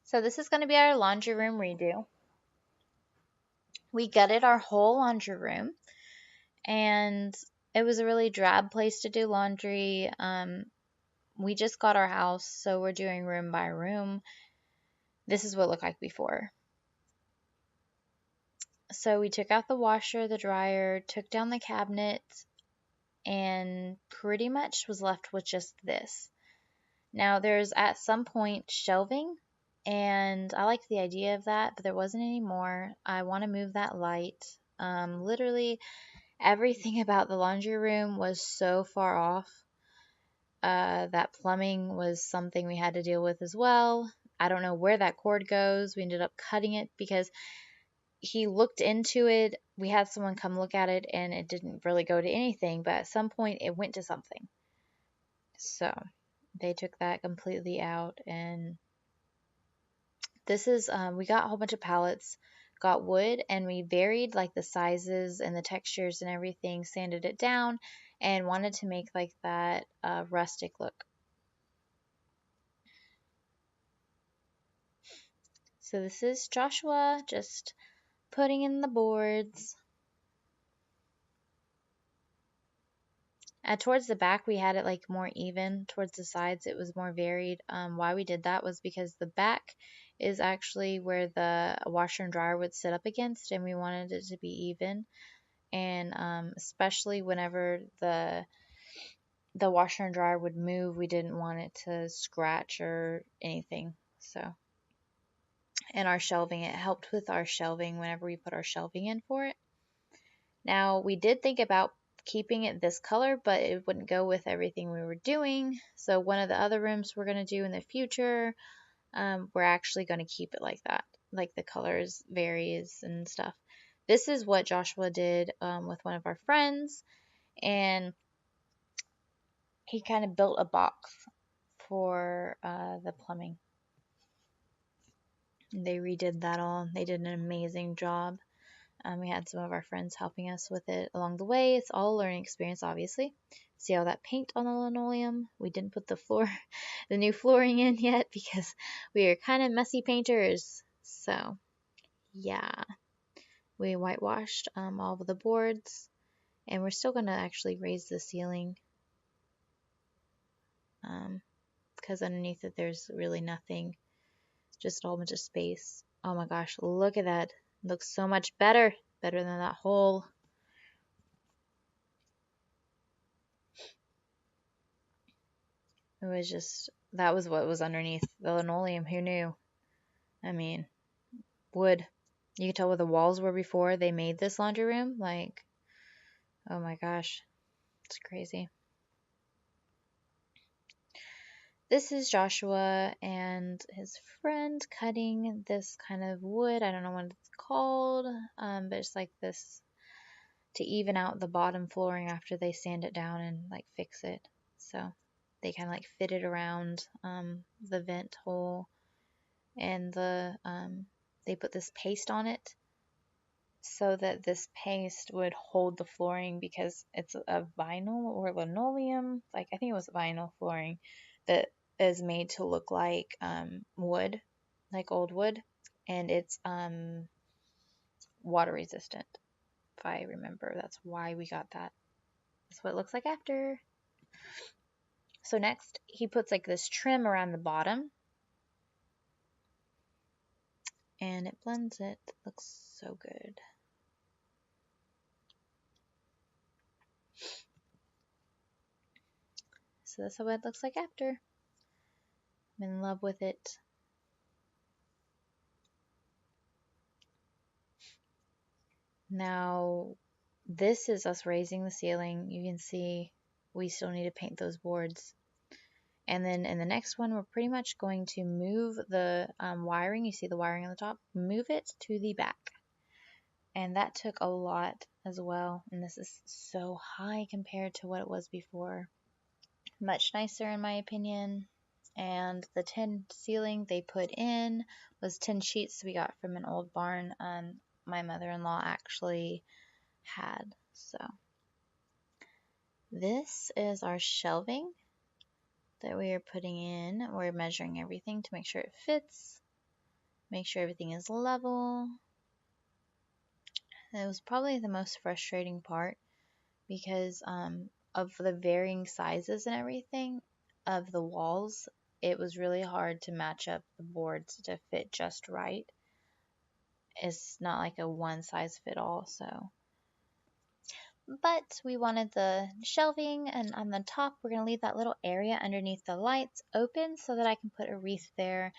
So this is going to be our laundry room redo. We gutted our whole laundry room, and it was a really drab place to do laundry. We just got our house, so we're doing room by room. This is what it looked like before. So we took out the washer, the dryer, took down the cabinet, and pretty much was left with just this. Now there's at some point shelving, and I liked the idea of that, but there wasn't any more. I want to move that light. Literally everything about the laundry room was so far off. That plumbing was something we had to deal with as well. I don't know where that cord goes. We ended up cutting it because he looked into it. We had someone come look at it, and it didn't really go to anything, but at some point it went to something. So they took that completely out, and this is we got a whole bunch of pallets, got wood, and we varied like the sizes and the textures and everything, sanded it down, and wanted to make like that rustic look. So this is Joshua just putting in the boards. Towards the back, we had it like more even. Towards the sides, it was more varied. Why we did that was because the back is actually where the washer and dryer would sit up against, and we wanted it to be even. And especially whenever the washer and dryer would move, we didn't want it to scratch or anything. So, and our shelving, it helped with our shelving whenever we put our shelving in for it. Now, we did think about keeping it this color, but it wouldn't go with everything we were doing. So one of the other rooms we're going to do in the future, we're actually going to keep it like that. Like the colors varies and stuff. This is what Joshua did with one of our friends, and he kind of built a box for the plumbing. They redid that all. They did an amazing job. We had some of our friends helping us with it along the way. It's all a learning experience, obviously. See all that paint on the linoleum? We didn't put the new flooring in yet because we are kind of messy painters. So, yeah. We whitewashed all of the boards, and we're still going to actually raise the ceiling because underneath it there's really nothing, just a whole bunch of space. Oh my gosh, look at that. It looks so much better than that hole. It was just, that was what was underneath the linoleum. Who knew? I mean, wood. You could tell where the walls were before they made this laundry room. Like, oh my gosh, it's crazy. This is Joshua and his friend cutting this kind of wood. I don't know what it's called, but it's like this to even out the bottom flooring after they sand it down and like fix it. So they kind of like fit it around the vent hole, and they put this paste on it so that this paste would hold the flooring because it's a vinyl or linoleum, like I think it was vinyl flooring that is made to look like wood, like old wood, and it's water resistant, if I remember. That's why we got that. That's what it looks like after. So next, he puts like this trim around the bottom, and it blends it. It looks so good. So that's what it looks like after. I'm in love with it. Now, this is us raising the ceiling. You can see we still need to paint those boards. And then in the next one, we're pretty much going to move the wiring. You see the wiring on the top? Move it to the back. And that took a lot as well. And this is so high compared to what it was before. Much nicer in my opinion. And the tin ceiling they put in was tin sheets we got from an old barn my mother-in-law actually had. So this is our shelving that we are putting in. We're measuring everything to make sure it fits. Make sure everything is level. It was probably the most frustrating part because of the varying sizes and everything of the walls. It was really hard to match up the boards to fit just right. It's not like a one size fit all, so. But we wanted the shelving, and on the top we're going to leave that little area underneath the lights open so that I can put a wreath there.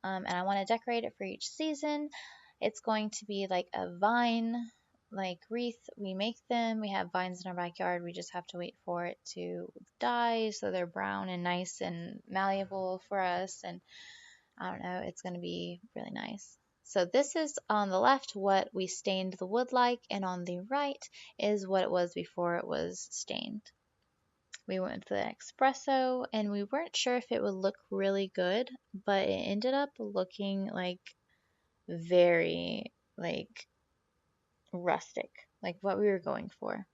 And I want to decorate it for each season. It's going to be like a vine like wreath. We make them. We have vines in our backyard. We just have to wait for it to die so they're brown and nice and malleable for us. And I don't know, it's going to be really nice. So this is on the left what we stained the wood like, and on the right is what it was before it was stained. We went with the espresso, and we weren't sure if it would look really good, but it ended up looking like very like rustic, like what we were going for.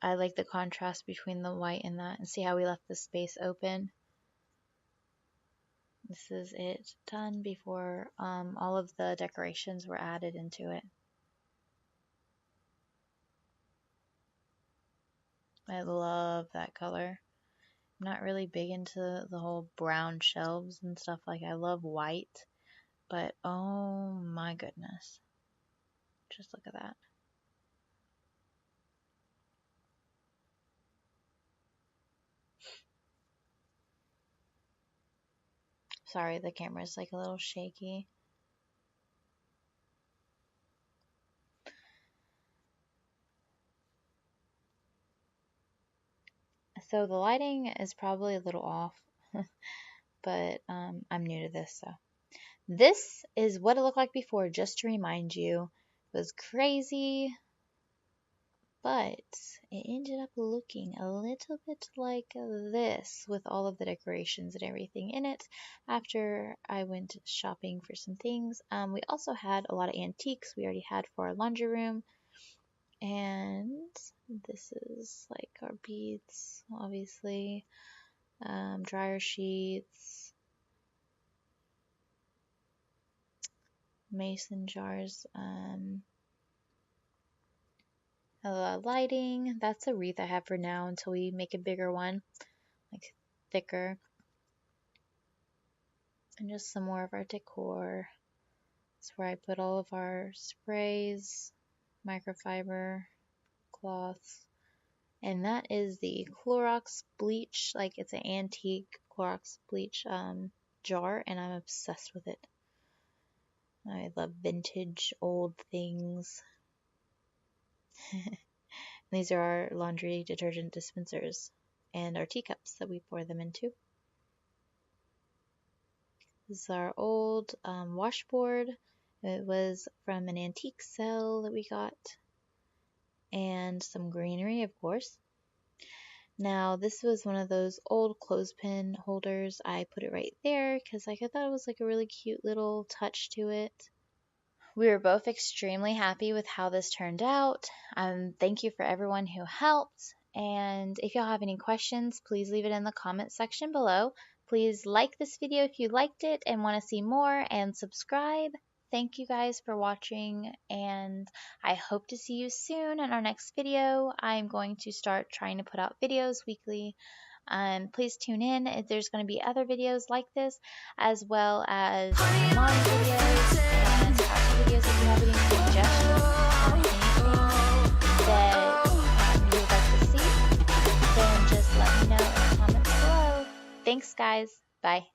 I like the contrast between the white and that, and see how we left the space open. This is it done before all of the decorations were added into it. I love that color. I'm not really big into the whole brown shelves and stuff. Like, I love white, but oh my goodness. Just look at that. Sorry, the camera's like a little shaky. So the lighting is probably a little off, but I'm new to this, so. This is what it looked like before, just to remind you. It was crazy, but it ended up looking a little bit like this with all of the decorations and everything in it after I went shopping for some things. We also had a lot of antiques we already had for our laundry room. And this is like our beads, obviously, dryer sheets, mason jars, lighting. That's a wreath I have for now until we make a bigger one, like thicker. And just some more of our decor. That's where I put all of our sprays, microfiber cloths, and that is the Clorox bleach. Like, it's an antique Clorox bleach jar, and I'm obsessed with it. I love vintage old things. These are our laundry detergent dispensers and our teacups that we pour them into. This is our old washboard. It was from an antique sale that we got. And some greenery, of course. Now, this was one of those old clothespin holders. I put it right there because I thought it was like a really cute little touch to it. We were both extremely happy with how this turned out. Thank you for everyone who helped. And if y'all have any questions, please leave it in the comment section below. Please like this video if you liked it and want to see more, and subscribe. Thank you guys for watching, and I hope to see you soon in our next video. I'm going to start trying to put out videos weekly. Please tune in. There's going to be other videos like this, as well as mom videos and how videos. If you have any suggestions on anything that you would like to see, then just let me know in the comments below. Thanks, guys. Bye.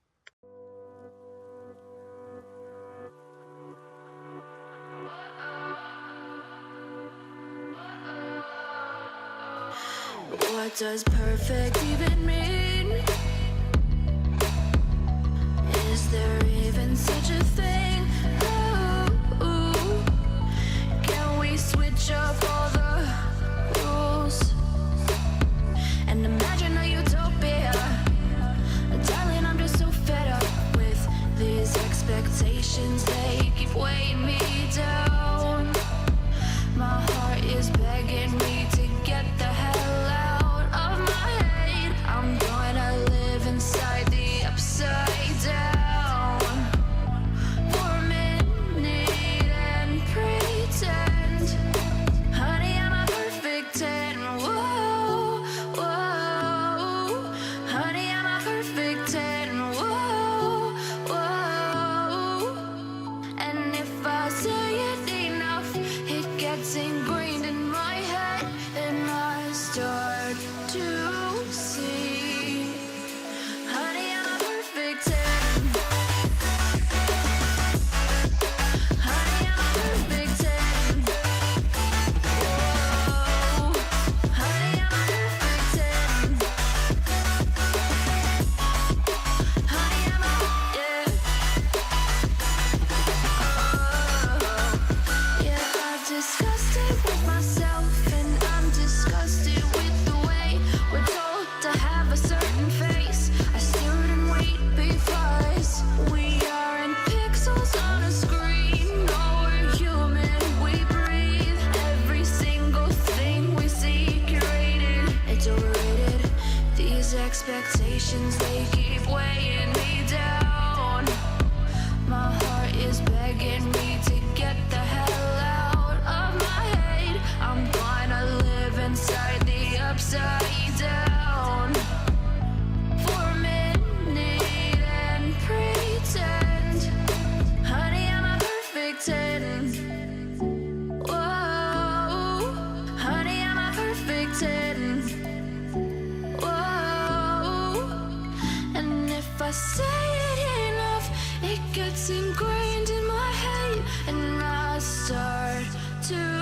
What does perfect even mean? Is there even such a thing? Ooh, can we switch up all the rules and imagine a utopia? Darling, I'm just so fed up with these expectations. They keep weighing me down. My heart is begging me to get the hell out of my head. I'm gonna live inside the upside down. I say it enough, it gets ingrained in my head, and I start to